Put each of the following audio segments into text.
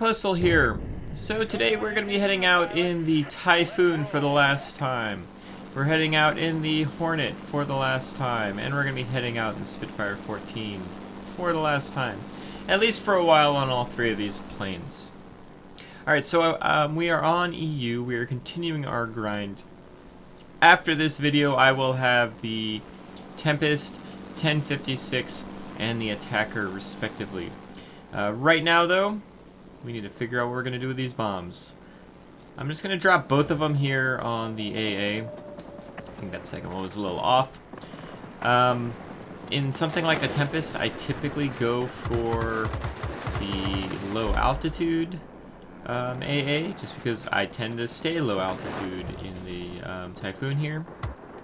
Postal here. So today we're going to be heading out in the Typhoon for the last time. We're heading out in the Hornet for the last time. And we're going to be heading out in Spitfire 14 for the last time. At least for a while on all three of these planes. Alright, so we are on EU. We are continuing our grind. After this video, I will have the Tempest, 1056, and the Attacker respectively. Right now, though, we need to figure out what we're going to do with these bombs. I'm just going to drop both of them here on the AA. I think that second one was a little off. In something like the Tempest, I typically go for the low altitude AA, just because I tend to stay low altitude in the Typhoon here.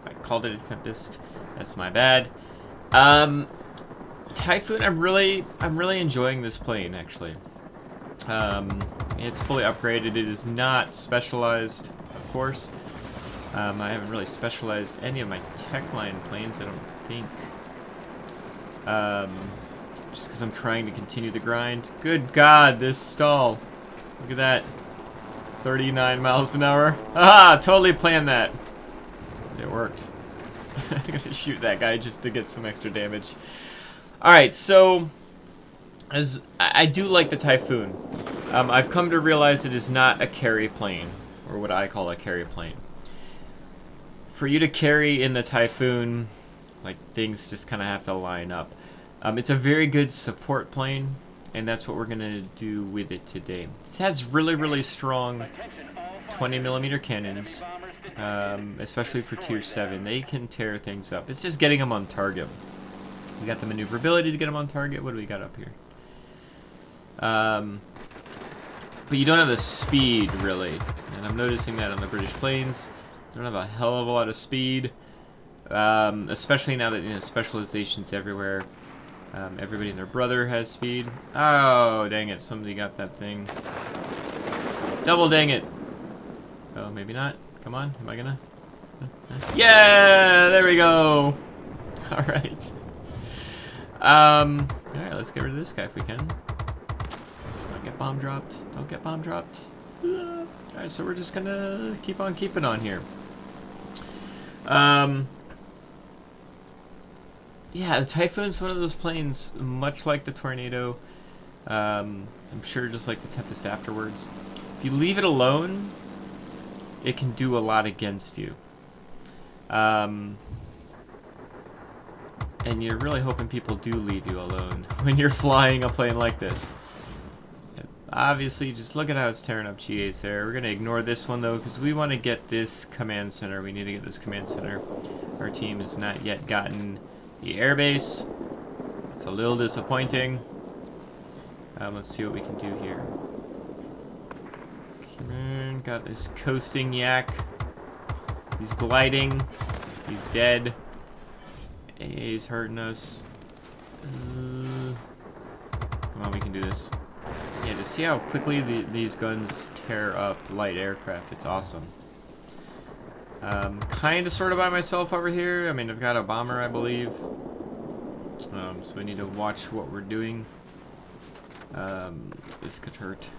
If I called it a Tempest, that's my bad. Typhoon, I'm really enjoying this plane, actually. It's fully upgraded. It is not specialized, of course. I haven't really specialized any of my tech line planes, I don't think. Just because I'm trying to continue the grind. Good God, this stall. Look at that. 39 miles an hour. Aha! Totally planned that. It worked. I'm gonna shoot that guy just to get some extra damage. Alright, so as I do like the Typhoon. I've come to realize it is not a carry plane, or what I call a carry plane. For you to carry in the Typhoon, like, things just kind of have to line up. It's a very good support plane, and that's what we're going to do with it today. It has really strong 20mm cannons, especially for Tier 7. They can tear things up. It's just getting them on target. We got the maneuverability to get them on target. What do we got up here? But you don't have the speed, really. And I'm noticing that on the British planes. Don't have a hell of a lot of speed. Especially now that, you know, specialization's everywhere. Everybody and their brother has speed. Oh, dang it. Somebody got that thing. Double dang it. Oh, maybe not. Come on. Am I gonna? Yeah! There we go! Alright. Alright, let's get rid of this guy if we can. Let's not get bomb dropped. Don't get bomb dropped. Alright, so we're just gonna keep on keeping on here. Yeah, the Typhoon's one of those planes, much like the Tornado. I'm sure just like the Tempest afterwards. If you leave it alone, it can do a lot against you. And you're really hoping people do leave you alone when you're flying a plane like this. Obviously, just look at how it's tearing up GAs there. We're going to ignore this one, though, because we want to get this command center. We need to get this command center. Our team has not yet gotten the airbase. It's a little disappointing. Let's see what we can do here. Come on, got this coasting yak. He's gliding. He's dead. AA's hurting us. Come on, we can do this. Yeah, to see how quickly these guns tear up light aircraft, it's awesome. Kind of sort of by myself over here. I mean, I've got a bomber, I believe. So we need to watch what we're doing. This could hurt.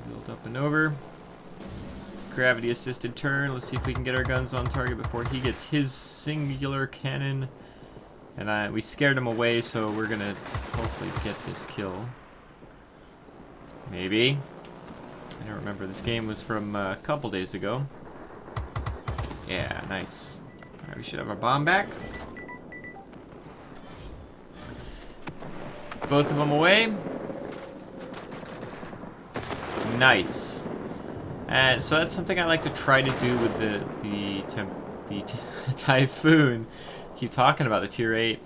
Build up and over. Gravity assisted turn. Let's see if we can get our guns on target before he gets his singular cannon. And we scared him away, so we're gonna hopefully get this kill. Maybe. I don't remember. This game was from a couple days ago. Yeah, nice. Alright, we should have our bomb back. Both of them away. Nice. And so that's something I like to try to do with the Typhoon. Keep talking about the Tier 8,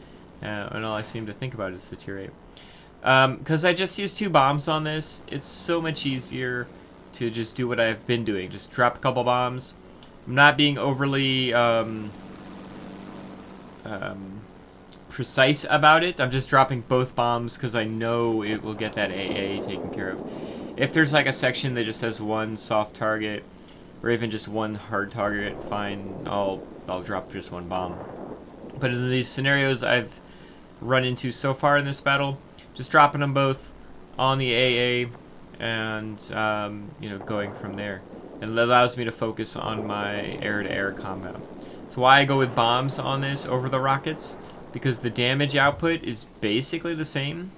and all I seem to think about is the Tier 8. Because I just used 2 bombs on this, it's so much easier to just do what I've been doing. Just drop a couple bombs. I'm not being overly precise about it. I'm just dropping both bombs because I know it will get that AA taken care of. If there's like a section that just has one soft target, or even just one hard target, fine, I'll drop just one bomb. But in these scenarios I've run into so far in this battle, just dropping them both on the AA and, you know, going from there. And it allows me to focus on my air-to-air combat. That's why I go with bombs on this over the rockets, because the damage output is basically the same.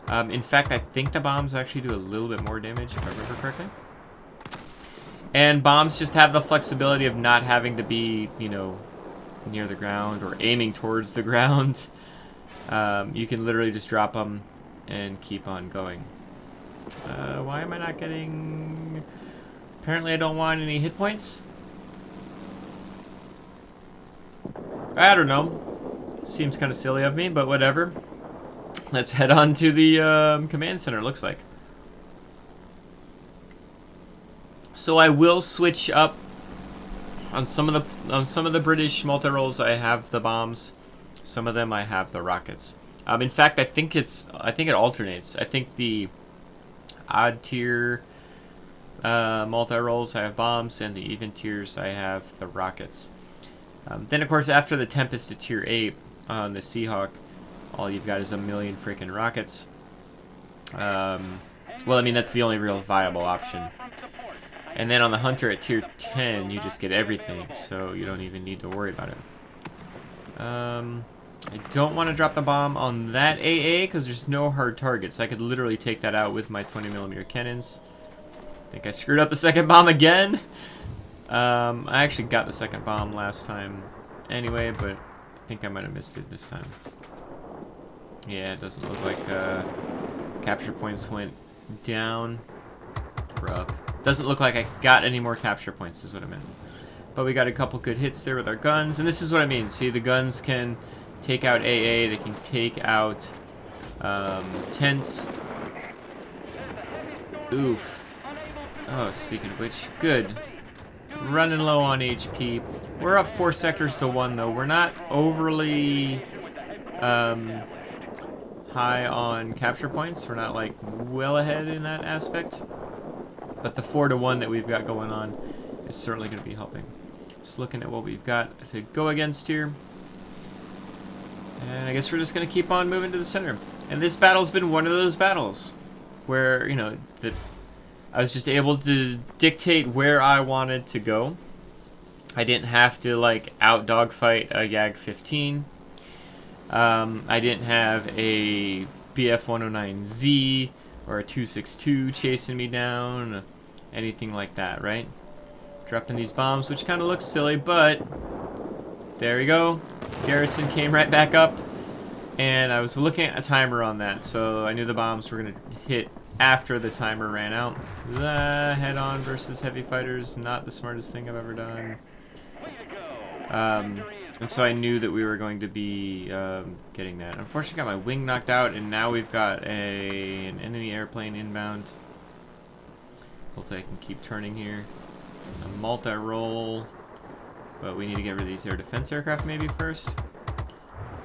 In fact, I think the bombs actually do a little bit more damage, if I remember correctly. And bombs just have the flexibility of not having to be, you know, near the ground or aiming towards the ground. You can literally just drop them and keep on going. Why am I not getting... Apparently I don't want any hit points. I don't know. Seems kind of silly of me, but whatever. Let's head on to the command center, looks like. So I will switch up on some of the British multi-rolls. I have the bombs. Some of them I have the rockets. In fact, I think it alternates. I think the odd tier multi-rolls I have bombs, and the even tiers I have the rockets. Then of course after the Tempest at tier 8 on the Seahawk, all you've got is a million freaking rockets. Well, I mean, that's the only real viable option. And then on the Hunter at tier 10, you just get everything, so you don't even need to worry about it. I don't want to drop the bomb on that AA because there's no hard targets. I could literally take that out with my 20mm cannons. I think I screwed up the second bomb again. I actually got the second bomb last time anyway, but I think I might have missed it this time. Yeah, it doesn't look like capture points went down. Rough. Doesn't look like I got any more capture points, is what I meant. But we got a couple good hits there with our guns, and this is what I mean. See, the guns can take out AA, they can take out tents. Oof. Oh, speaking of which, good. Running low on HP. We're up 4 sectors to 1, though. We're not overly high on capture points. We're not, like, well ahead in that aspect. But the 4 to 1 that we've got going on is certainly going to be helping. Just looking at what we've got to go against here. And I guess we're just going to keep on moving to the center. And this battle's been one of those battles where, you know, that I was just able to dictate where I wanted to go. I didn't have to, like, out dogfight a YAG-15. I didn't have a BF-109Z or a 262 chasing me down, anything like that, right? Dropping these bombs, which kind of looks silly, but there we go. Garrison came right back up, and I was looking at a timer on that, so I knew the bombs were going to hit after the timer ran out. Head-on versus heavy fighters, not the smartest thing I've ever done. And so I knew that we were going to be getting that. Unfortunately, I got my wing knocked out, and now we've got an enemy airplane inbound. Hopefully I can keep turning here. It's a multi-roll, but we need to get rid of these air defense aircraft maybe first.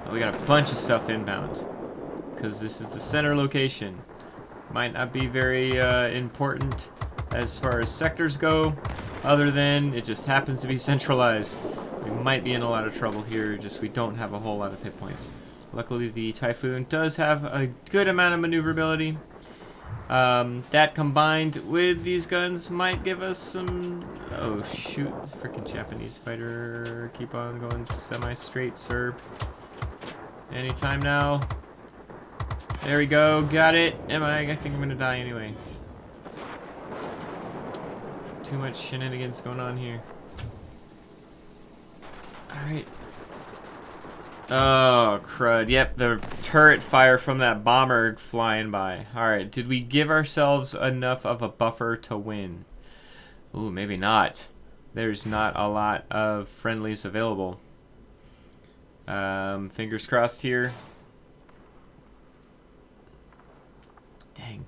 Oh, we got a bunch of stuff inbound, because this is the center location. Might not be very important as far as sectors go, other than it just happens to be centralized. We might be in a lot of trouble here, just we don't have a whole lot of hit points. Luckily the Typhoon does have a good amount of maneuverability. That combined with these guns might give us some... Oh shoot, freaking Japanese fighter. Keep on going semi-straight, sir. Anytime now. There we go, got it. I think I'm gonna die anyway. Too much shenanigans going on here. Alright. Oh, crud. Yep, the turret fire from that bomber flying by. Alright, did we give ourselves enough of a buffer to win? Ooh, maybe not. There's not a lot of friendlies available. Fingers crossed here. Dang.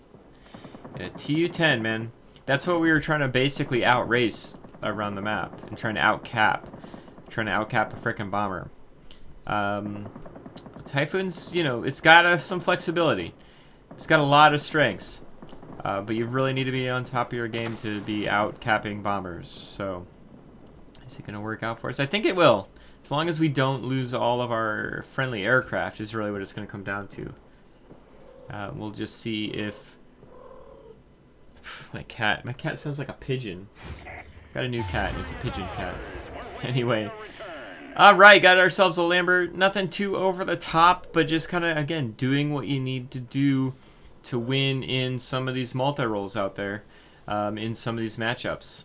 And a TU-10, man. That's what we were trying to basically outrace around the map. And trying to outcap. Trying to outcap a frickin' bomber. Typhoon's, you know, it's got some flexibility. It's got a lot of strengths. But you really need to be on top of your game to be outcapping bombers. So, is it going to work out for us? I think it will. As long as we don't lose all of our friendly aircraft is really what it's going to come down to. We'll just see if... My cat sounds like a pigeon. Got a new cat, and it's a pigeon cat. Anyway. Alright, got ourselves a Lambert. Nothing too over the top, but just kind of, again, doing what you need to do to win in some of these multi-rolls out there, in some of these matchups.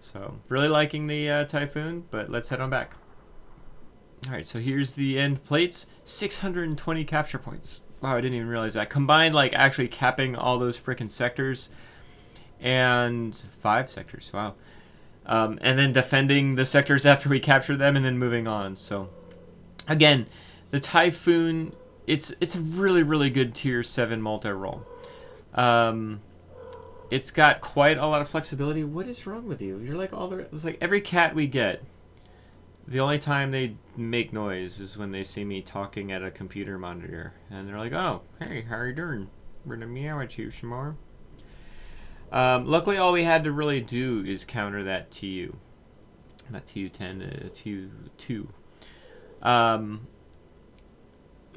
So, really liking the Typhoon, but let's head on back. Alright, so here's the end plates. 620 capture points. Wow, I didn't even realize that. Combined, like, actually capping all those frickin' sectors. And 5 sectors, wow. And then defending the sectors after we capture them and then moving on. So, again, the Typhoon, it's a really, really good tier 7 multi-roll. It's got quite a lot of flexibility. What is wrong with you? You're like it's like every cat we get, the only time they make noise is when they see me talking at a computer monitor. And they're like, oh, hey, how are you doing? We're gonna meow at you some more. Luckily, all we had to really do is counter that TU. Not TU-10, TU-2. Not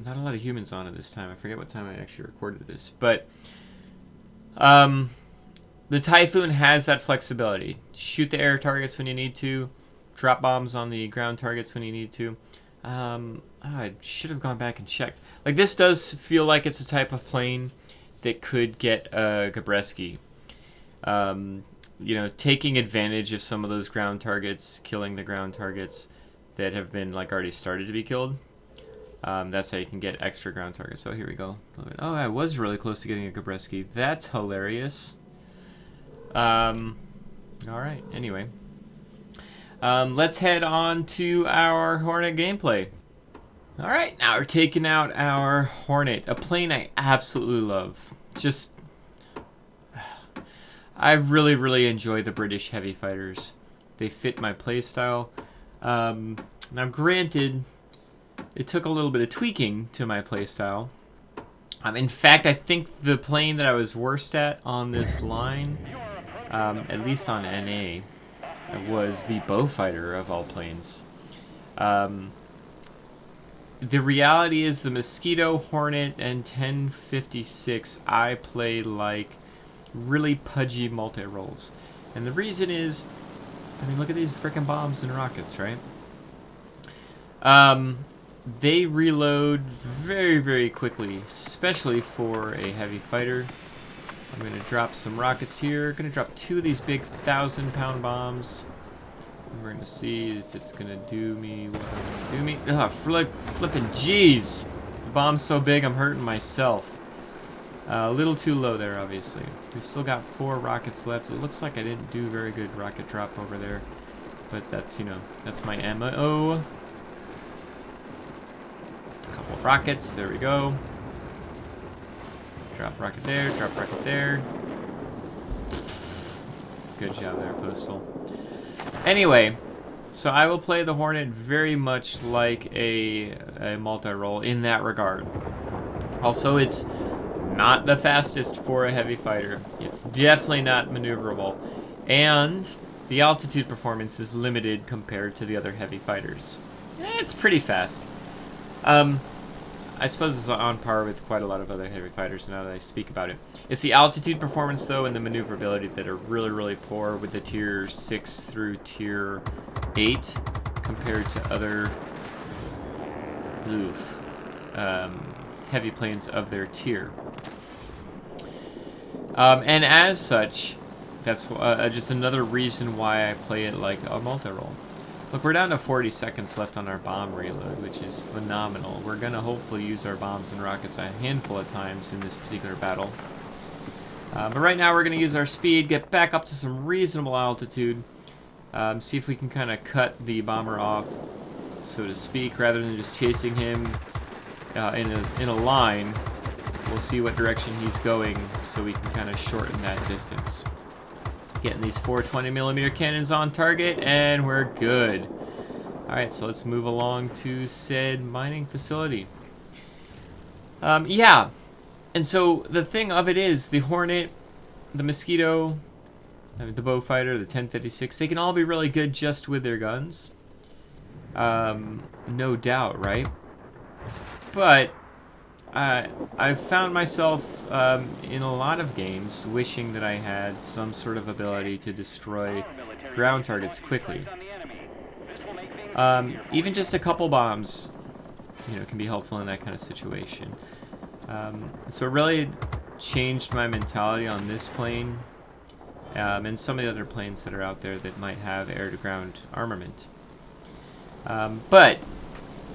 a lot of humans on it this time. I forget what time I actually recorded this. But the Typhoon has that flexibility. Shoot the air targets when you need to. Drop bombs on the ground targets when you need to. I should have gone back and checked. Like, this does feel like it's a type of plane that could get Gabreski. You know, taking advantage of some of those ground targets, killing the ground targets that have been, like, already started to be killed. That's how you can get extra ground targets. So here we go. Oh, I was really close to getting a Gabreski. That's hilarious. Alright, anyway. Let's head on to our Hornet gameplay. Alright, now we're taking out our Hornet, a plane I absolutely love. Just... I really, really enjoy the British heavy fighters. They fit my playstyle. Now, granted, it took a little bit of tweaking to my playstyle. In fact, I think the plane that I was worst at on this line, at least on NA, was the Bowfighter of all planes. The reality is the Mosquito, Hornet, and 1056 I play like really pudgy multi-rolls. And the reason is, I mean, look at these frickin' bombs and rockets, right? They reload very, very quickly, especially for a heavy fighter. I'm going to drop some rockets here. Going to drop 2 of these big 1,000-pound bombs. And we're going to see if it's going to do me what I'm going to do me. Ugh, flippin' jeez. The bomb's so big I'm hurting myself. A little too low there, obviously. We've still got 4 rockets left. It looks like I didn't do very good rocket drop over there. But that's, you know, that's my MO. A couple of rockets. There we go. Drop rocket there. Drop rocket there. Good job there, Postal. Anyway, so I will play the Hornet very much like a multi-roll in that regard. Also, it's not the fastest for a heavy fighter. It's definitely not maneuverable. And the altitude performance is limited compared to the other heavy fighters. It's pretty fast. I suppose it's on par with quite a lot of other heavy fighters now that I speak about it. It's the altitude performance, though, and the maneuverability that are really, really poor with the tier 6 through tier 8 compared to other heavy planes of their tier. And as such, that's just another reason why I play it like a multi-roll. Look, we're down to 40 seconds left on our bomb reload, which is phenomenal. We're going to hopefully use our bombs and rockets a handful of times in this particular battle. But right now we're going to use our speed, get back up to some reasonable altitude, see if we can kind of cut the bomber off, so to speak, rather than just chasing him in a line. We'll see what direction he's going so we can kind of shorten that distance. Getting these 420mm cannons on target, and we're good. Alright, so let's move along to said mining facility. Yeah, and so the thing of it is, the Hornet, the Mosquito, the Bowfighter, the 1056, they can all be really good just with their guns. No doubt, right? But I've found myself in a lot of games wishing that I had some sort of ability to destroy ground targets quickly. Even just a couple bombs, you know, can be helpful in that kind of situation. So it really changed my mentality on this plane and some of the other planes that are out there that might have air-to-ground armament. But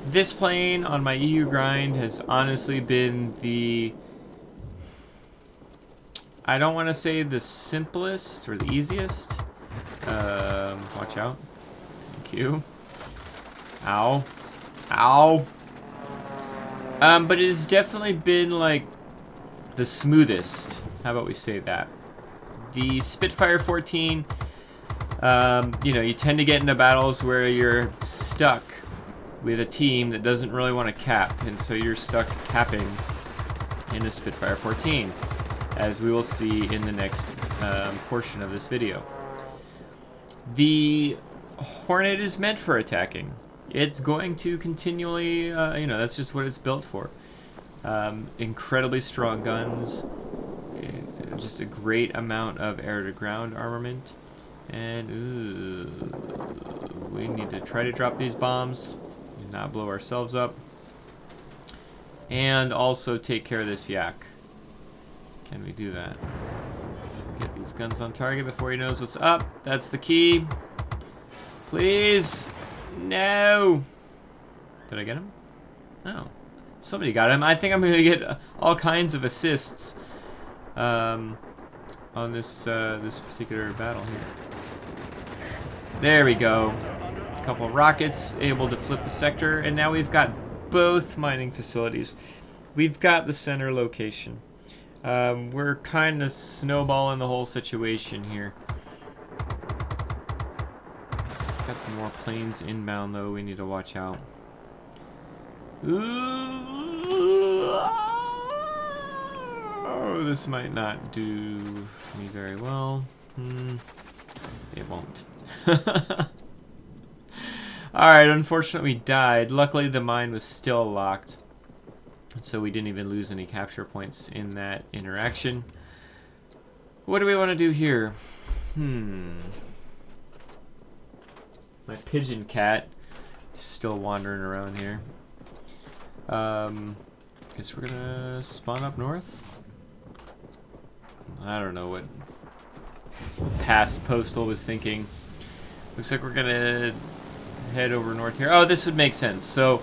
this plane on my EU grind has honestly been the, I don't want to say the simplest or the easiest. Watch out. Thank you. Ow. Ow. But it has definitely been like the smoothest. How about we say that? The Spitfire 14, you know, you tend to get into battles where you're stuck with a team that doesn't really want to cap, and so you're stuck capping in a Spitfire 14, as we will see in the next portion of this video. The Hornet is meant for attacking. It's going to continually, you know, that's just what it's built for. Incredibly strong guns, just a great amount of air-to-ground armament, and we need to try to drop these bombs and not blow ourselves up, and also take care of this yak. Can we do that? Get these guns on target before he knows what's up. That's the key. Please. No. Did I get him? No. Somebody got him. I think I'm going to get all kinds of assists on this this particular battle here. There we go. A couple of rockets able to flip the sector, and now we've got both mining facilities. We've got the center location. We're kind of snowballing the whole situation here. Got some more planes inbound though, we need to watch out. Oh, this might not do me very well. It won't. Alright, unfortunately we died. Luckily the mine was still locked, so we didn't even lose any capture points in that interaction. What do we want to do here? My pigeon cat is still wandering around here. Guess we're gonna spawn up north? I don't know what past Postal was thinking. Looks like we're gonna head over north here. Oh, this would make sense. So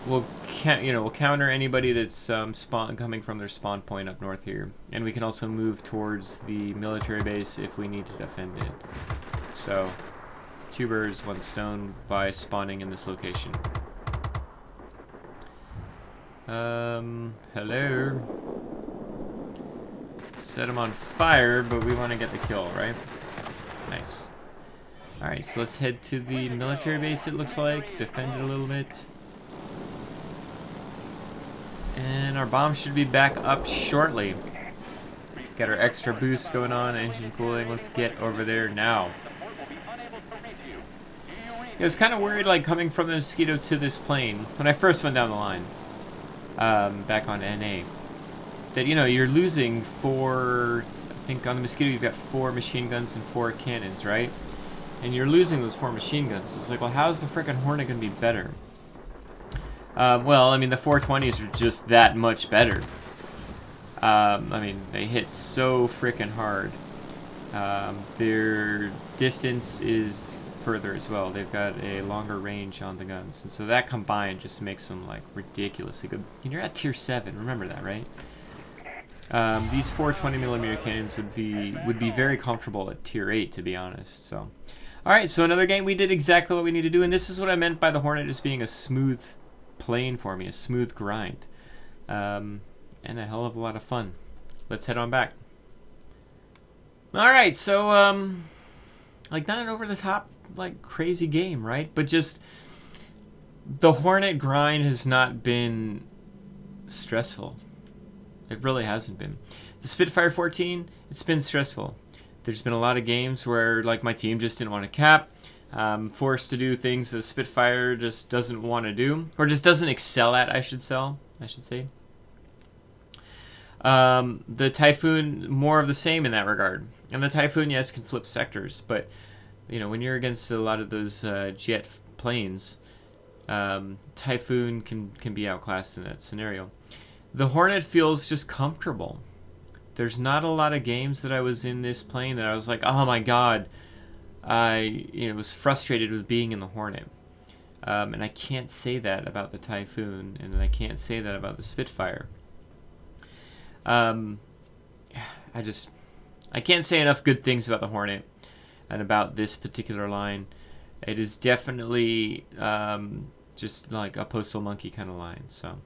we'll counter anybody that's coming from their spawn point up north here, and we can also move towards the military base if we need to defend it. So, 2 birds, 1 stone by spawning in this location. Hello. Set them on fire, but we want to get the kill, right? Nice. Alright, so let's head to the military base, it looks like. Defend it a little bit. And our bomb should be back up shortly. Got our extra boost going on, engine cooling. Let's get over there now. I was kind of worried, like, coming from the Mosquito to this plane, when I first went down the line, back on NA, that, you know, you're losing 4, I think on the Mosquito you've got 4 machine guns and 4 cannons, right? And you're losing those 4 machine guns. It's like, well, how's the frickin' Hornet gonna be better? Well, I mean, the 420s are just that much better. I mean, they hit so frickin' hard. Their distance is further as well. They've got a longer range on the guns, and so that combined just makes them like ridiculously good. And you're at tier 7, remember that, right? These 420mm cannons would be very comfortable at tier 8, to be honest. So, all right, so another game we did exactly what we need to do, and this is what I meant by the Hornet just being a smooth plane for me, a smooth grind, and a hell of a lot of fun. Let's head on back. All right, so like not an over-the-top like crazy game, right? But just the Hornet grind has not been stressful. It really hasn't been. The Spitfire 14, it's been stressful. There's been a lot of games where like my team just didn't want to cap. Forced to do things the Spitfire just doesn't want to do, or just doesn't excel at, I should say. The Typhoon, more of the same in that regard. And the Typhoon, yes, can flip sectors, but you know, when you're against a lot of those jet planes, Typhoon can be outclassed in that scenario. The Hornet feels just comfortable. There's not a lot of games that I was in this plane that I was like, oh my god, I was frustrated with being in the Hornet. And I can't say that about the Typhoon, and I can't say that about the Spitfire. I can't say enough good things about the Hornet and about this particular line. It is definitely just like a Postal Monkey kind of line. So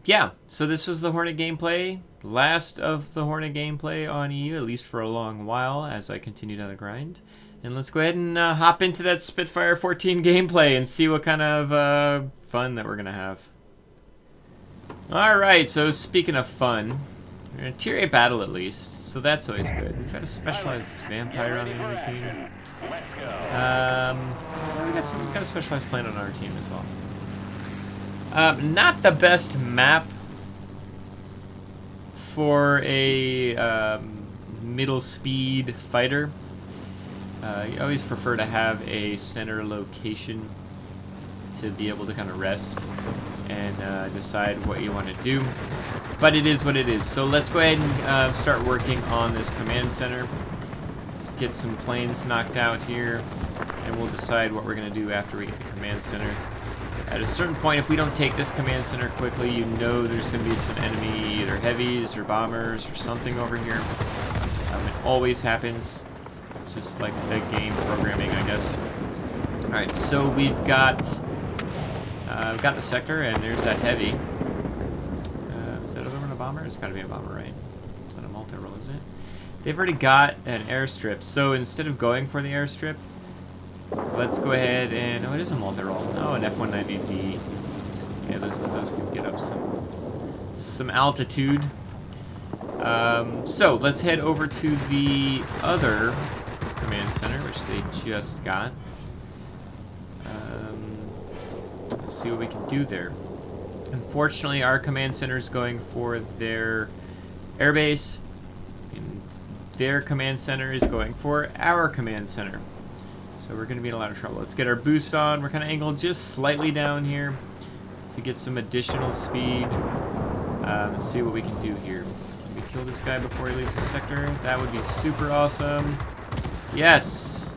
yeah, so this was the Hornet gameplay. Last of the Hornet gameplay on EU, at least for a long while, as I continue down the grind. And let's go ahead and hop into that Spitfire 14 gameplay and see what kind of fun that we're going to have. Alright, so speaking of fun, we're in a Tier 8 battle at least, so that's always good. We've got a specialized vampire on the enemy team. We've got a specialized plane on our team as well. Not the best map for a middle speed fighter. You always prefer to have a center location to be able to kind of rest and decide what you want to do. But it is what it is. So let's go ahead and start working on this command center. Let's get some planes knocked out here, and we'll decide what we're going to do after we get the command center. At a certain point, if we don't take this command center quickly, you know there's going to be some enemy, either heavies or bombers or something over here. It always happens. It's just like the game programming, I guess. Alright, so we've got the sector, and there's that heavy. Is that other one a bomber? It's got to be a bomber, right? Is that a multi-roll, is it? They've already got an airstrip, so instead of going for the airstrip, let's go ahead and... Oh, it is a multi-roll. Oh, an F-190D. Yeah, those can get up some altitude. So, let's head over to the other command center, which they just got. Let's see what we can do there. Unfortunately, our command center is going for their airbase, and their command center is going for our command center. So we're going to be in a lot of trouble. Let's get our boost on. We're kind of angled just slightly down here to get some additional speed. Let's see what we can do here. Can we kill this guy before he leaves the sector? That would be super awesome. Yes!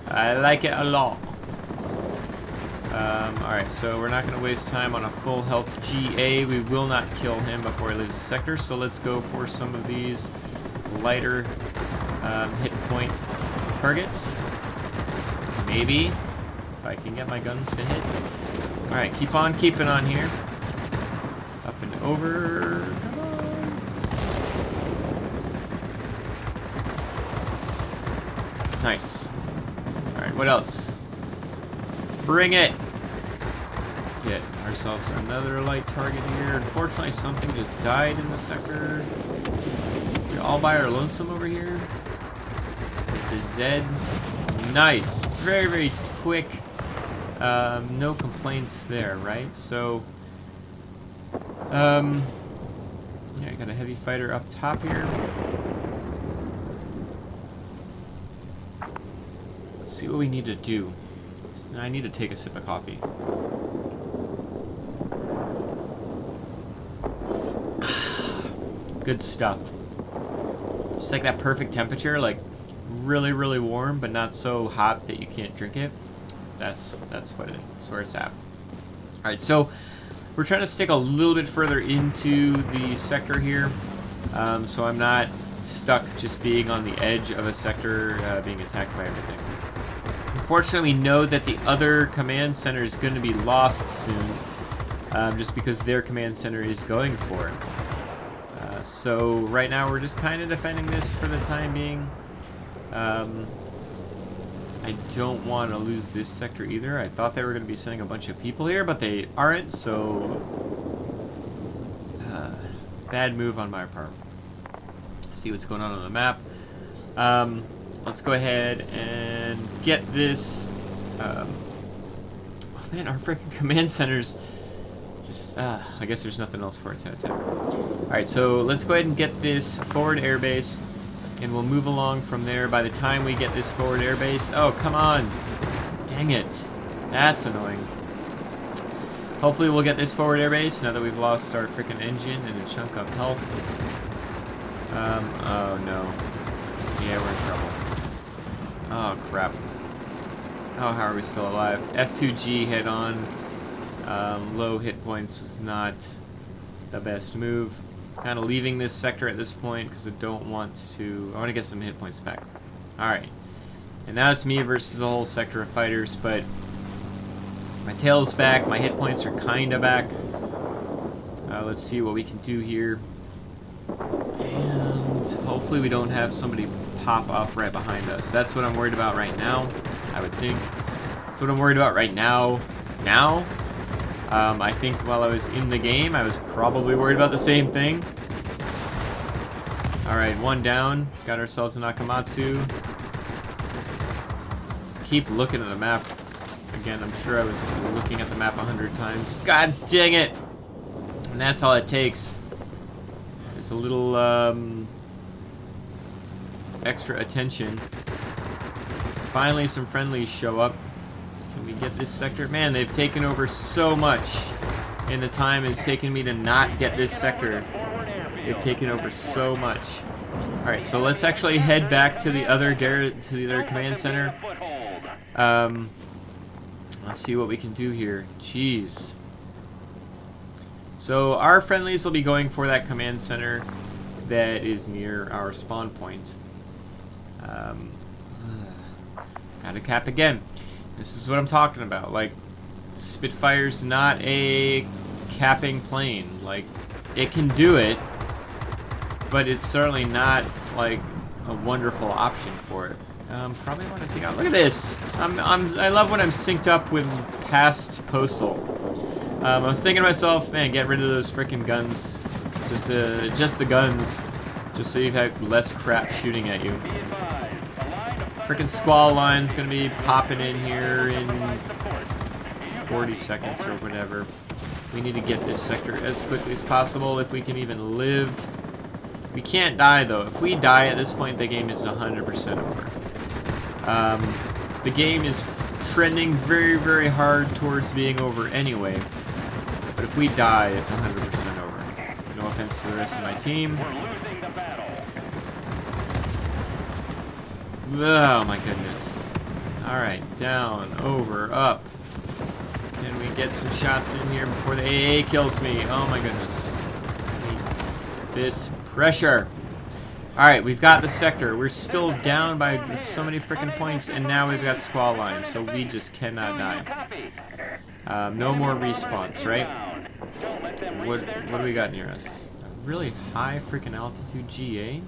I like it a lot. Alright, so we're not going to waste time on a full health GA. We will not kill him before he leaves the sector, so let's go for some of these lighter hit point targets. Maybe, if I can get my guns to hit. Alright, keep on keeping on here. Up and over. Come on. Nice. Alright, what else? Bring it! Get ourselves another light target here. Unfortunately, something just died in the sector. We're all by our lonesome over here. The Z. Nice. Very, very quick. No complaints there, right? So, yeah, I got a heavy fighter up top here. Let's see what we need to do. I need to take a sip of coffee. Good stuff. Just like that perfect temperature, like really, really warm, but not so hot that you can't drink it. That's where it's at. All right, so we're trying to stick a little bit further into the sector here, so I'm not stuck just being on the edge of a sector being attacked by everything. Unfortunately, we know that the other command center is going to be lost soon, just because their command center is going for it. So right now we're just kind of defending this for the time being. I don't want to lose this sector either. I thought they were going to be sending a bunch of people here, but they aren't, so bad move on my part. See what's going on the map. let's go ahead and get this. Oh man, our freaking command centers just. I guess there's nothing else for it to attack. Alright, so let's go ahead and get this forward airbase, and we'll move along from there. By the time we get this forward airbase. Oh, come on. Dang it. That's annoying. Hopefully we'll get this forward airbase now that we've lost our freaking engine and a chunk of health. Oh no. Yeah, we're in trouble. Oh crap. Oh, how are we still alive? F2G head on. Low hit points was not the best move. Kind of leaving this sector at this point because I don't want to. I want to get some hit points back. Alright. And now it's me versus a whole sector of fighters, but my tail's back. My hit points are kind of back. Let's see what we can do here. And hopefully we don't have somebody pop up right behind us. That's what I'm worried about right now, I would think. That's what I'm worried about right now. I think while I was in the game, I was probably worried about the same thing. Alright, one down. Got ourselves a Nakamatsu. Keep looking at the map. Again, I'm sure I was looking at the map 100 times. God dang it! And that's all it takes. It's a little, extra attention. Finally, some friendlies show up. Can we get this sector? Man, they've taken over so much in the time it's taken me to not get this sector. They've taken over so much. Alright, so let's actually head back to the other command center. Let's see what we can do here. Jeez. So our friendlies will be going for that command center that is near our spawn point. Gotta cap again. This is what I'm talking about. Like, Spitfire's not a capping plane. Like, it can do it, but it's certainly not like a wonderful option for it. Probably want to take out. Look at this. I love when I'm synced up with past Postal. I was thinking to myself, man, get rid of those freaking guns. Just the guns, just so you've had less crap shooting at you. Freaking squall line's gonna be popping in here in 40 seconds or whatever. We need to get this sector as quickly as possible if we can even live. We can't die though. If we die at this point, the game is 100% over. The game is trending very, very hard towards being over anyway. But if we die, it's 100% over. No offense to the rest of my team. Oh my goodness. Alright, down, over, up. Can we get some shots in here before the AA kills me? Oh my goodness. This pressure. Alright, we've got the sector. We're still down by so many freaking points, and now we've got squall lines, so we just cannot die. No more respawns, right? What do we got near us? A really high freaking altitude GA?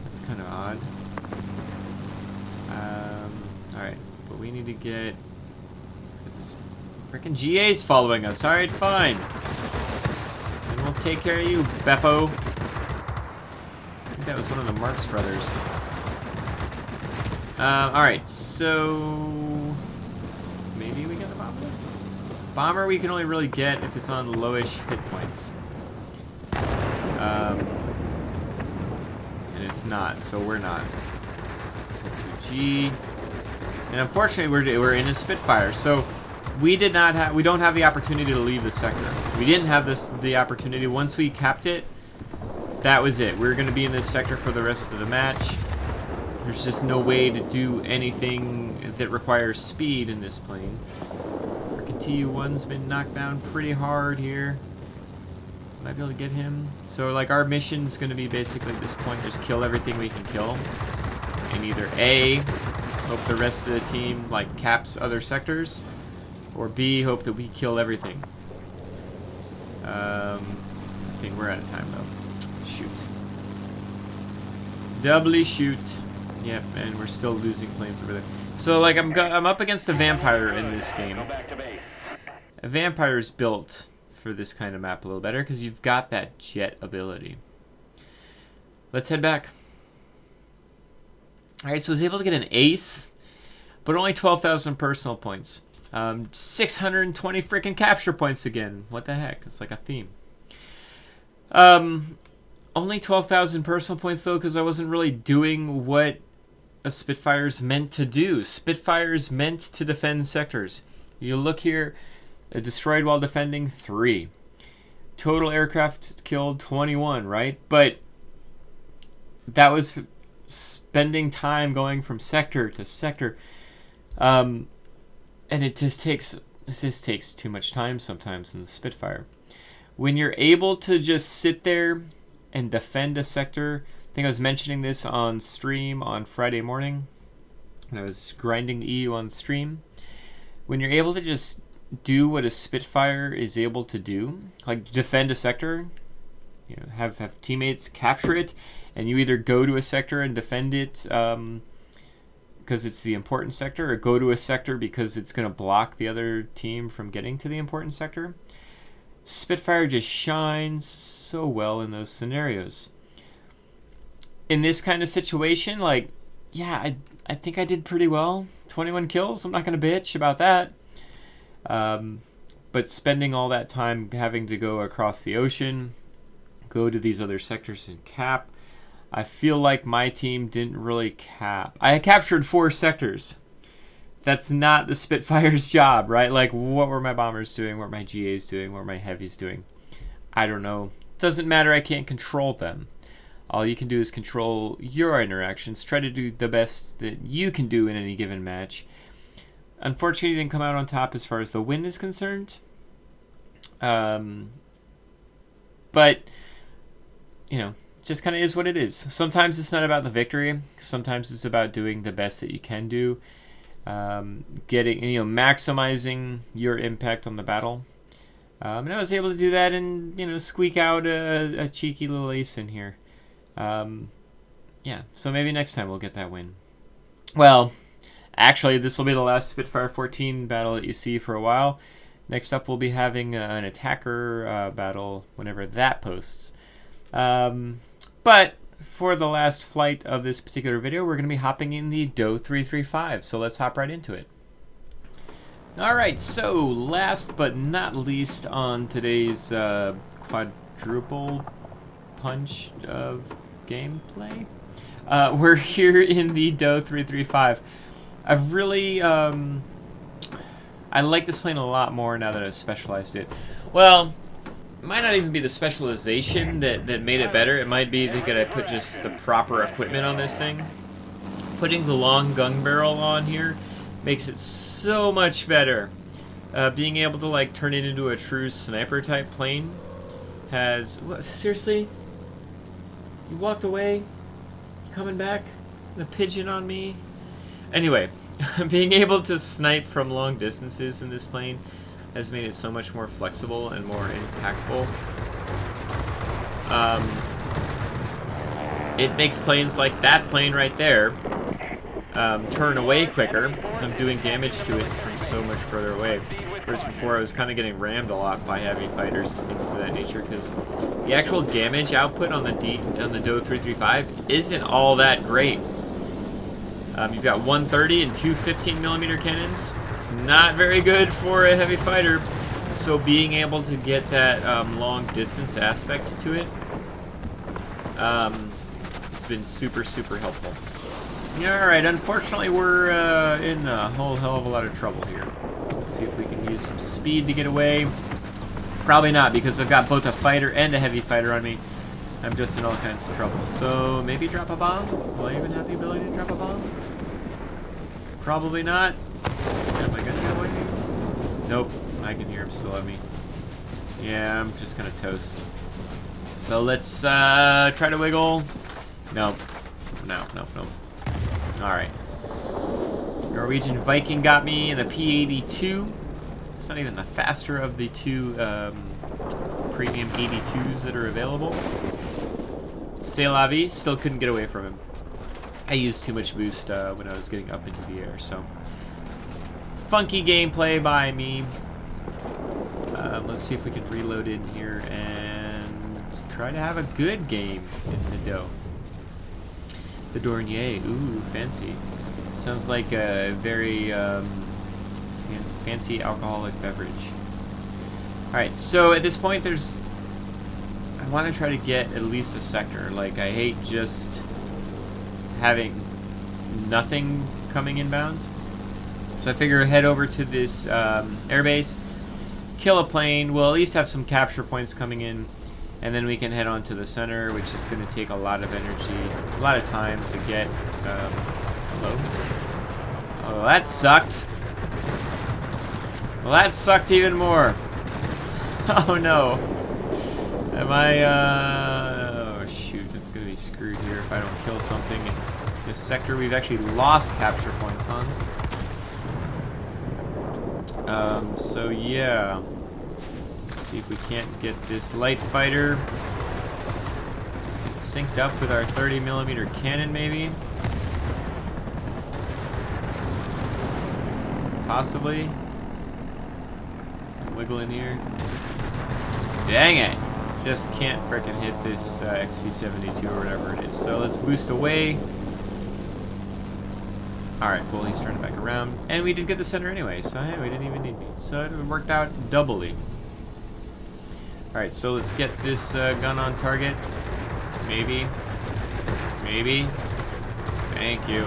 That's kind of odd. Alright, but we need to get this freaking GA's following us. Alright, fine. And we'll take care of you, Beppo. I think that was one of the Marx brothers. Alright, so maybe we get the bomber? Bomber we can only really get if it's on lowish hit points. And it's not, so we're not. So G. And unfortunately we're in a Spitfire, so we don't have the opportunity to leave the sector. We didn't have the opportunity. Once we capped it, that was it. We're gonna be in this sector for the rest of the match. There's just no way to do anything that requires speed in this plane. Freaking TU-1's been knocked down pretty hard here. Might be able to get him. So like our mission's gonna be basically at this point just kill everything we can kill. And either A, hope the rest of the team like caps other sectors, or B, hope that we kill everything. I think we're out of time though. Shoot. Doubly shoot. Yep, and we're still losing planes over there. So like I'm up against a vampire in this game. A vampire's built for this kind of map a little better because you've got that jet ability. Let's head back. Alright, so I was able to get an ace, but only 12,000 personal points. 620 freaking capture points again. What the heck? It's like a theme. Only 12,000 personal points, though, because I wasn't really doing what a Spitfire's meant to do. Spitfire's meant to defend sectors. You look here, destroyed while defending, 3. Total aircraft killed, 21, right? But that was spending time going from sector to sector. And it just takes too much time sometimes in the Spitfire. When you're able to just sit there and defend a sector, I think I was mentioning this on stream on Friday morning when I was grinding EU on stream. When you're able to just do what a Spitfire is able to do, like defend a sector, you know, have teammates capture it, and you either go to a sector and defend it because it's the important sector, or go to a sector because it's going to block the other team from getting to the important sector. Spitfire just shines so well in those scenarios. In this kind of situation, like, yeah, I think I did pretty well. 21 kills, I'm not going to bitch about that. But spending all that time having to go across the ocean, go to these other sectors and cap, I feel like my team didn't really cap. I captured 4 sectors. That's not the Spitfire's job, right? Like, what were my bombers doing? What were my GAs doing? What were my heavies doing? I don't know. Doesn't matter. I can't control them. All you can do is control your interactions. Try to do the best that you can do in any given match. Unfortunately, you didn't come out on top as far as the win is concerned. But, you know, just kind of is what it is. Sometimes it's not about the victory. Sometimes it's about doing the best that you can do. Getting, you know, maximizing your impact on the battle. And I was able to do that and, you know, squeak out a cheeky little ace in here. Yeah, so maybe next time we'll get that win. Well, actually, this will be the last Spitfire 14 battle that you see for a while. Next up, we'll be having an attacker battle whenever that posts. But for the last flight of this particular video, we're going to be hopping in the DOE 335, so let's hop right into it. Alright, so last but not least on today's quadruple punch of gameplay, we're here in the DOE 335. I've really, I like this plane a lot more now that I've specialized it. Well, it might not even be the specialization that made it better. It might be that I put just the proper equipment on this thing. Putting the long gun barrel on here makes it so much better. Being able to like turn it into a true sniper type plane has... What, seriously? You walked away? You coming back? A pigeon on me? Anyway, being able to snipe from long distances in this plane has made it so much more flexible and more impactful. It makes planes like that plane right there turn away quicker because I'm doing damage to it from so much further away. Whereas before I was kind of getting rammed a lot by heavy fighters and things of that nature because the actual damage output on the DOE 335 isn't all that great. You've got 130 and two 15mm cannons. It's not very good for a heavy fighter, so being able to get that long distance aspect to it, it's been super, super helpful. Alright, unfortunately we're in a whole hell of a lot of trouble here. Let's see if we can use some speed to get away. Probably not, because I've got both a fighter and a heavy fighter on me. I'm just in all kinds of trouble. So maybe drop a bomb? Will I even have the ability to drop a bomb? Probably not. Am I gonna get away? Nope, I can hear him still at me. Yeah, I'm just gonna toast. So let's try to wiggle. Nope. No. Alright. Norwegian Viking got me in a P-82. It's not even the faster of the two premium 82s that are available. C'est la vie, still couldn't get away from him. I used too much boost when I was getting up into the air, so. Funky gameplay by me. Let's see if we can reload in here and try to have a good game in the DOE. The Dornier. Ooh, fancy. Sounds like a very fancy alcoholic beverage. Alright, so at this point I want to try to get at least a sector. Like, I hate just having nothing coming inbound. So I figure head over to this airbase, kill a plane. We'll at least have some capture points coming in, and then we can head on to the center, which is going to take a lot of energy, a lot of time to get. Hello? Oh, that sucked. Well, that sucked even more. Oh no. Am I, oh shoot, I'm gonna be screwed here if I don't kill something in this sector we've actually lost capture points on. So yeah. Let's see if we can't get this light fighter. It's synced up with our 30mm cannon, maybe? Possibly. Some wiggle in here. Dang it! Just can't frickin' hit this XV-72 or whatever it is. So let's boost away. Alright, cool, he's turning back around. And we did get the center anyway, so hey, we didn't even need me. So it worked out doubly. Alright, so let's get this gun on target. Maybe. Maybe. Thank you.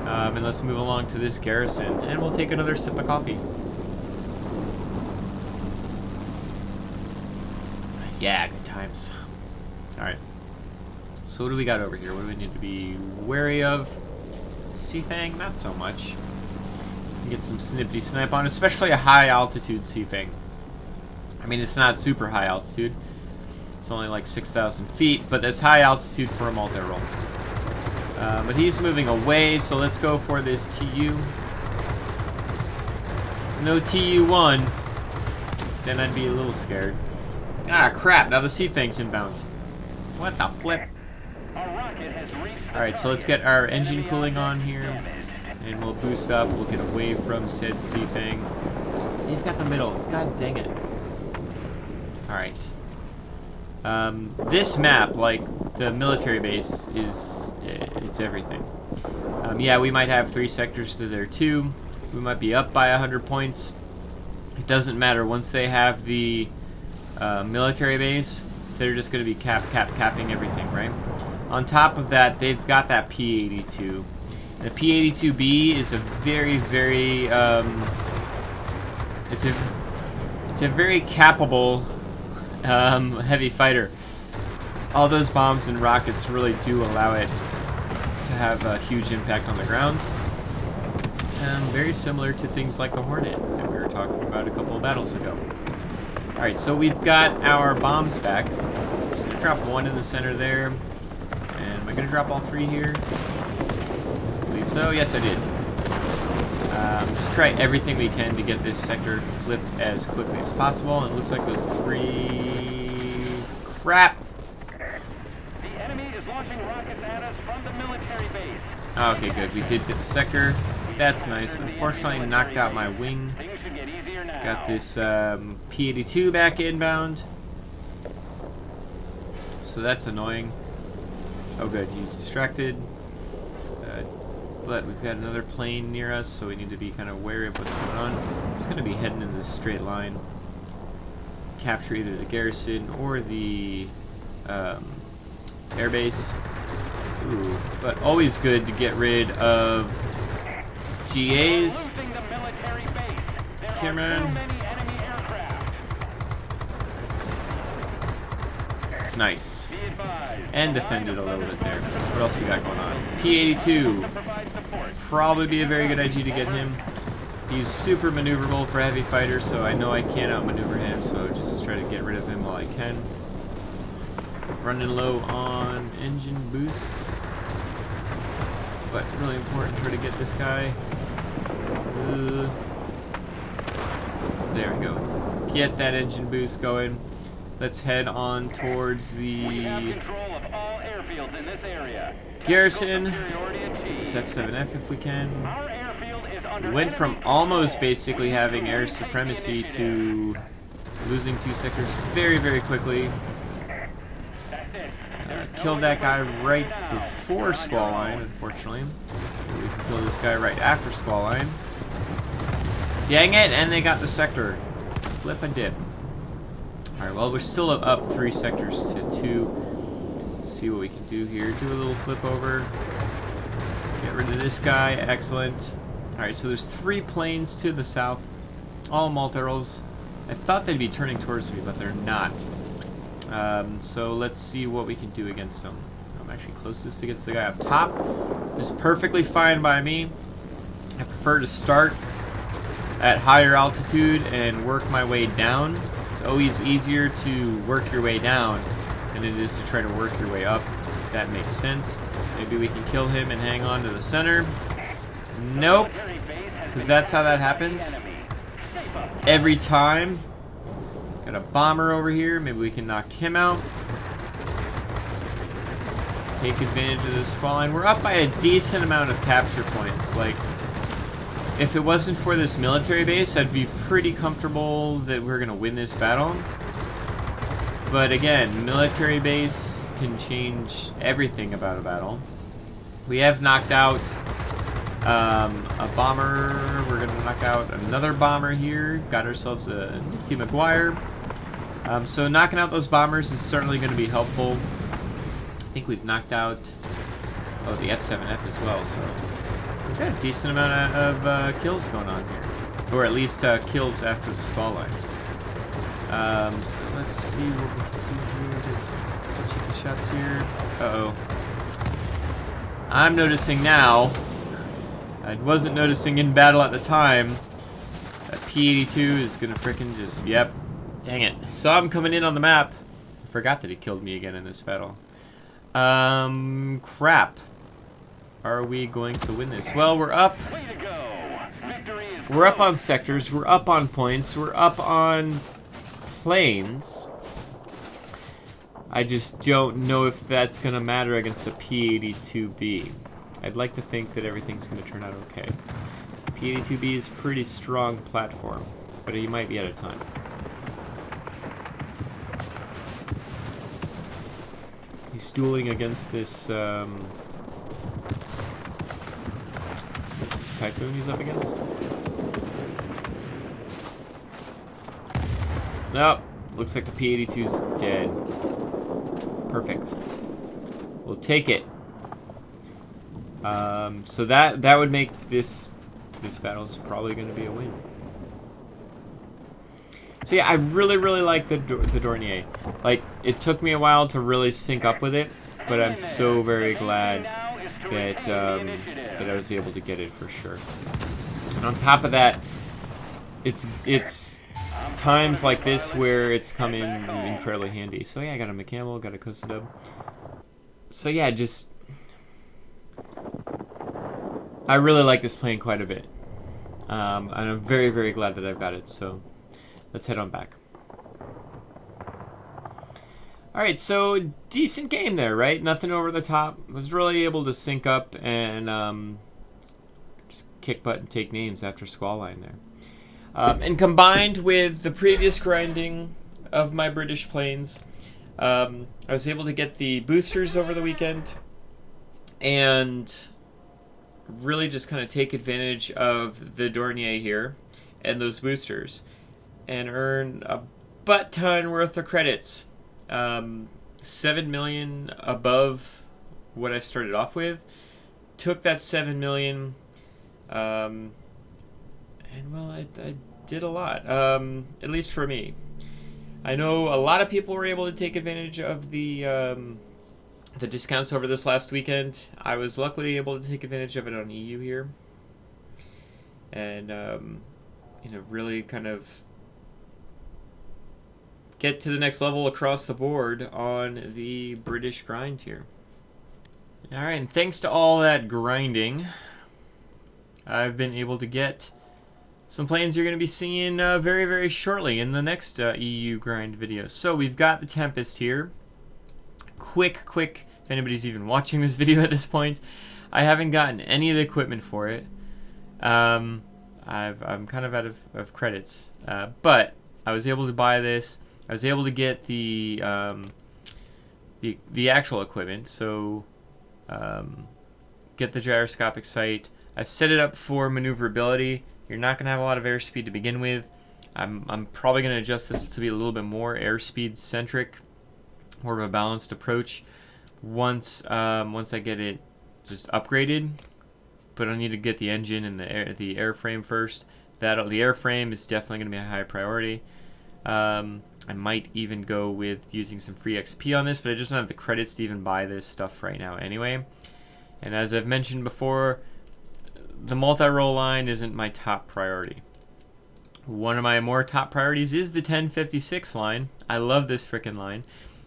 And let's move along to this garrison, and we'll take another sip of coffee. Yeah, good times. Alright. So what do we got over here? What do we need to be wary of? Seafang, not so much. Get some snippety snipe on, especially a high altitude Seafang. I mean, it's not super high altitude. It's only like 6,000 feet, but that's high altitude for a multi-roll. But he's moving away, so let's go for this TU. No TU1, then I'd be a little scared. Ah, crap, now the Seafang's inbound. What the flip? Alright, so let's get our engine cooling on here, and we'll boost up, we'll get away from said Seafang. They've got the middle, god dang it. Alright. This map, like the military base, it's everything. Yeah, we might have 3 sectors to their 2. We might be up by 100 points. It doesn't matter. Once they have the military base, they're just going to be capping everything, right? On top of that, they've got that P-82. And the P-82B is a very, very, it's a very capable heavy fighter. All those bombs and rockets really do allow it to have a huge impact on the ground. Very similar to things like the Hornet that we were talking about a couple of battles ago. Alright, so we've got our bombs back. I'm just going to drop 1 in the center there. And am I going to drop all 3 here? I believe so. Yes, I did. Just try everything we can to get this sector flipped as quickly as possible. And it looks like those 3... Crap! The enemy is launching rockets at us from the military base. Okay, good. We did get the sector. That's nice. Unfortunately, knocked out my wing. Got this P-82 back inbound. So that's annoying. Oh good, he's distracted. But we've got another plane near us, so we need to be kind of wary of what's going on. I'm just going to be heading in this straight line. Capture either the garrison or the airbase. Ooh, but always good to get rid of GAs. Cameron. Nice. And defended a little bit there. What else we got going on? P-82. Probably be a very good idea to get him. He's super maneuverable for a heavy fighter, so I know I can't outmaneuver him, so just try to get rid of him while I can. Running low on engine boost. But really important to try to get this guy. There we go. Get that engine boost going. Let's head on towards the garrison. This F-7F if we can. We went from almost basically having air supremacy to losing 2 sectors very, very quickly. killed that guy right before squall line, unfortunately. We can kill this guy right after squall line. Dang it, and they got the sector. Flip and dip. Alright, well, we're still up 3 sectors to 2. Let's see what we can do here. Do a little flip over. Get rid of this guy. Excellent. Alright, so there's 3 planes to the south. All multirolls. I thought they'd be turning towards me, but they're not. So let's see what we can do against them. I'm actually closest against the guy up top. This is perfectly fine by me. I prefer to start at higher altitude and work my way down. It's always easier to work your way down than it is to try to work your way up, if that makes sense. Maybe we can kill him and hang on to the center. Nope, because that's how that happens. Every time. Got a bomber over here. Maybe we can knock him out. Take advantage of this squall line. We're up by a decent amount of capture points. Like, if it wasn't for this military base, I'd be pretty comfortable that we're going to win this battle. But again, military base can change everything about a battle. We have knocked out a bomber. We're going to knock out another bomber here. Got ourselves a nifty McGuire. So knocking out those bombers is certainly going to be helpful. I think we've knocked out the F7F as well. So we've got a decent amount of kills going on here. Or at least kills after the squall line. So let's see what we can do here. Just switching the shots here. Uh-oh. I'm noticing now. I wasn't noticing in battle at the time. That P-82 is gonna frickin' just, yep. Dang it. Saw him coming in on the map. I forgot that he killed me again in this battle. Crap. Are we going to win this? Well, we're up. We're up on sectors. We're up on points. We're up on planes. I just don't know if that's gonna matter against the P-82B. I'd like to think that everything's going to turn out okay. P-82B is a pretty strong platform, but he might be out of time. He's dueling against this, this is Typhoon he's up against. Nope, looks like the P-82's dead. Perfect. We'll take it. So that would make this battle's probably going to be a win. So yeah, I really like the Dornier. Like, it took me a while to really sync up with it, but I'm so very glad that that I was able to get it for sure. And on top of that, it's times like this where it's come in incredibly handy. So yeah, I got a McCampbell, got a Costa. So yeah, just I really like this plane quite a bit. And I'm very glad that I've got it, so let's head on back. Alright, so decent game there, right? Nothing over the top. I was really able to sync up and just kick butt and take names after squall line there. And combined with the previous grinding of my British planes, I was able to get the boosters over the weekend and really just kind of take advantage of the Dornier here and those boosters and earn a butt ton worth of credits. 7 million above what I started off with. Took that 7 million and well, I did a lot, at least for me. I know a lot of people were able to take advantage of the discounts over this last weekend. I was luckily able to take advantage of it on EU here. And, you know, really kind of get to the next level across the board on the British grind here. Alright, and thanks to all that grinding, I've been able to get some planes you're going to be seeing very shortly in the next EU grind video. So we've got the Tempest here. Quick, if anybody's even watching this video at this point, I haven't gotten any of the equipment for it. I'm kind of out of credits, but I was able to buy this. I was able to get the the actual equipment. So get the gyroscopic sight. I've set it up for maneuverability. You're not going to have a lot of airspeed to begin with. I'm probably going to adjust this to be a little bit more airspeed centric, more of a balanced approach once I get it just upgraded. But I need to get the engine and the airframe first. The airframe is definitely going to be a high priority. I might even go with using some free XP on this, but I just don't have the credits to even buy this stuff right now anyway. And as I've mentioned before, the multi-role line isn't my top priority. One of my more top priorities is the 1056 line. I love this frickin' line.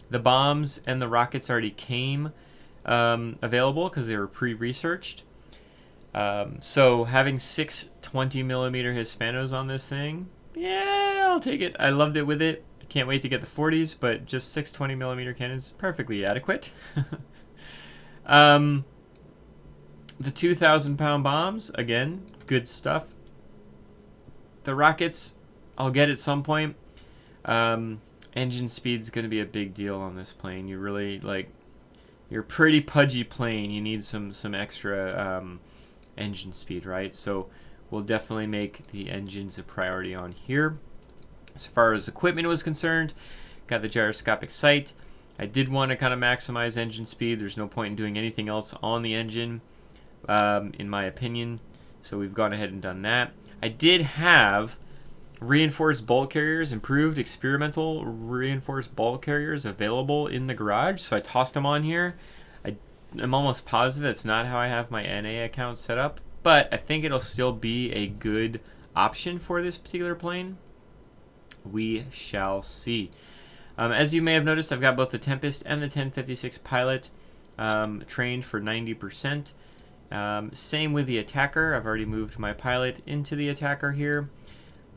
The bombs and the rockets already came available because they were pre-researched. So having 6 20mm Hispanos on this thing, yeah, I'll take it. I loved it with it. I can't wait to get the 40s, but just 6 20mm cannons, perfectly adequate. The 2,000-pound bombs, again, good stuff. The rockets, I'll get at some point. Engine speed's going to be a big deal on this plane. You really, you're a pretty pudgy plane. You need some extra engine speed, right? So we'll definitely make the engines a priority on here. As far as equipment was concerned, got the gyroscopic sight. I did want to kind of maximize engine speed. There's no point in doing anything else on the engine, in my opinion. So we've gone ahead and done that. I did have reinforced bulk carriers, improved experimental reinforced bulk carriers available in the garage. So I tossed them on here. I'm almost positive that's not how I have my NA account set up, but I think it'll still be a good option for this particular plane. We shall see. As you may have noticed, I've got both the Tempest and the 1056 Pilot trained for 90%. Same with the Attacker. I've already moved my Pilot into the Attacker here.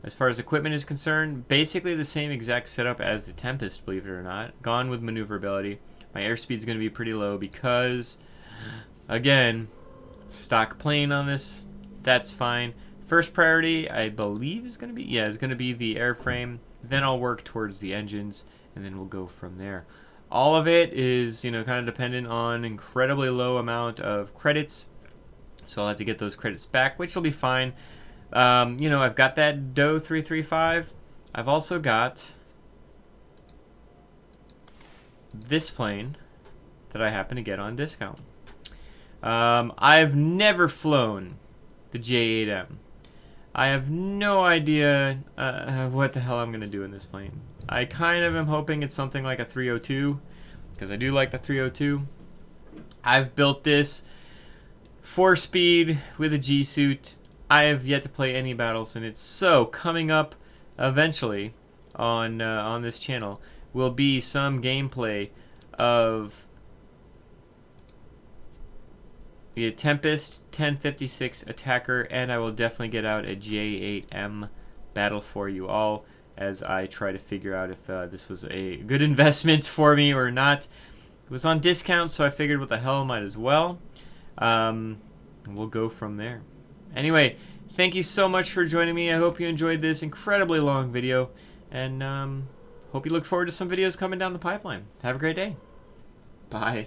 As far as equipment is concerned, basically the same exact setup as the Tempest, believe it or not. Gone with maneuverability. My airspeed is going to be pretty low because, again, stock plane on this. That's fine. First priority, I believe, is going to be the airframe. Then I'll work towards the engines, and then we'll go from there. All of it is, kind of dependent on incredibly low amount of credits. So I'll have to get those credits back, which will be fine. I've got that Doe 335. I've also got this plane that I happen to get on discount. I've never flown the J8M. I have no idea what the hell I'm going to do in this plane. I kind of am hoping it's something like a 302, because I do like the 302. I've built this 4-speed with a G-suit. I have yet to play any battles in it, so coming up eventually on this channel will be some gameplay of the Tempest 1056 Attacker, and I will definitely get out a J8M battle for you all as I try to figure out if this was a good investment for me or not. It was on discount, so I figured what the hell, might as well. We'll go from there. Anyway, thank you so much for joining me. I hope you enjoyed this incredibly long video, and hope you look forward to some videos coming down the pipeline. Have a great day. Bye.